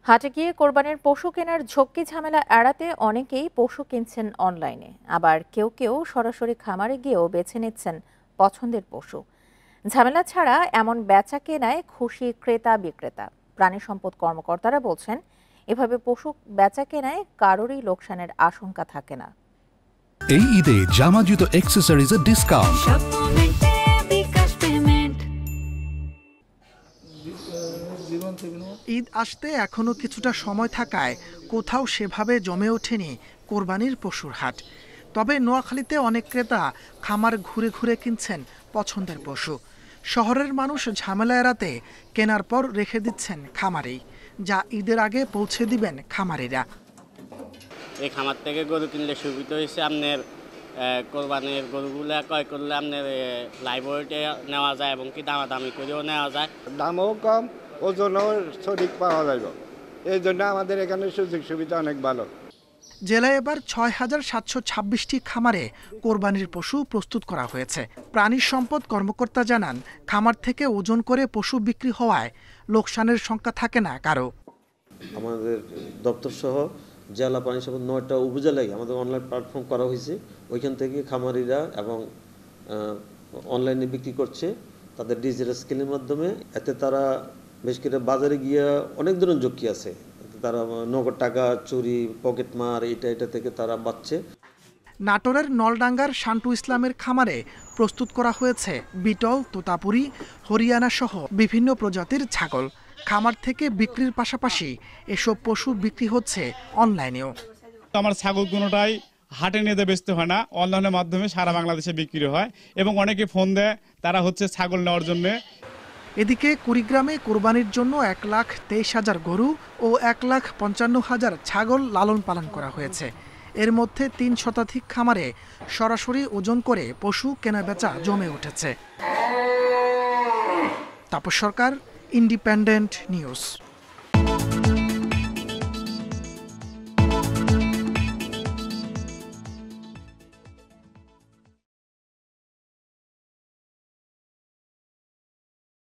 হাটে গিয়ে কোরবানির পশু কেনার ঝক্কি ঝামেলা এড়াতে অনেকেই পশু কিনছেন অনলাইনে, আবার কেউ কেউ সরাসরি খামারে গিয়েও বেছে নিচ্ছেন পছন্দের পশু। ঝামেলা ছাড়া এমন বেচা কেনায় খুশি ক্রেতা বিক্রেতা। প্রাণী সম্পদ কর্মকর্তারা বলছেন, এভাবে পশু বেচা কেনায় কারোরই লোকসানের আশঙ্কা থাকে না। এই ঈদে জামা জুতো অ্যাক্সেসরিজের ডিসকাউন্ট। ঈদ আসতে এখনো কিছুটা সময় থাকায় কোথাও সেভাবে জমে ওঠেনি কোরবানির পশুর হাট। তবে নোয়াখালীতে অনেক ক্রেতা খামার ঘুরে ঘুরে কিনছেন পছন্দের পশু। শহরের মানুষ ঝামেলা এড়াতে কেনার পর রেখে দিচ্ছেন খামারেই, যা ঈদের আগে পৌঁছে দিবেন খামারিরা। এই খামার থেকে গরু কিনলে সুবিধা হয়েছে, আপনার কোরবানির গরুগুলো ক্রয় করলে আপনার লাইভ ওয়েটে নেওয়া যায় এবং কি দামাদামি করেও নেওয়া যায়। দামও কম, ওজনও সঠিক পাওয়া যায়। এই জন্য আমাদের এখানে সুযোগ সুবিধা অনেক ভালো। জেলায় এবার ৬,৭২৬টি খামারে কোরবানির পশু প্রস্তুত করা হয়েছে। প্রাণী সম্পদ কর্মকর্তা জানান, খামার থেকে ওজন করে পশু বিক্রি হওয়ায় লোকসানের সংখ্যা থাকে না কারো। আমাদের দপ্তর সহ জেলা প্রাণী সম্পদ ৯টা উপজেলায় আমাদের অনলাইন প্ল্যাটফর্ম করা হয়েছে। ওইখান থেকে খামারিরা এবং অনলাইনে বিক্রি করছে তাদের ডিজিটাল স্কেলের মাধ্যমে। এতে তারা বেশ করে বাজারে গিয়ে অনেক ধরনের ঝক্কি আছে, তারা নগদ টাকা চুরি, পকেটমার এটা থেকে তারা বাঁচছে। নাটোরের নলডাঙ্গার শান্টু ইসলামের খামারে প্রস্তুত করা হয়েছে বিটল, তোতাপুরি, হরিয়ানা সহ বিভিন্ন প্রজাতির ছাগল। খামার থেকে বিক্রির পাশাপাশি এসব পশু বিক্রি হচ্ছে অনলাইনেও। আমার ছাগল কোনোটাই হাটে নিয়ে বেচতে হয় না, অনলাইনের মাধ্যমে সারা বাংলাদেশে বিক্রি হয় এবং অনেকে ফোন দেয় তারা ছাগল নেওয়ার জন্য। এদিকে কুড়িগ্রামে কোরবানির জন্য ১,২৩,০০০ গরু ও ১,৫৫,০০০ ছাগল লালন পালন করা হয়েছে। এর মধ্যে ৩ শতাধিক খামারে সরাসরি ওজন করে পশু কেনাবেচা জমে উঠেছে। তাপস সরকার, ইন্ডিপেন্ডেন্ট নিউজ।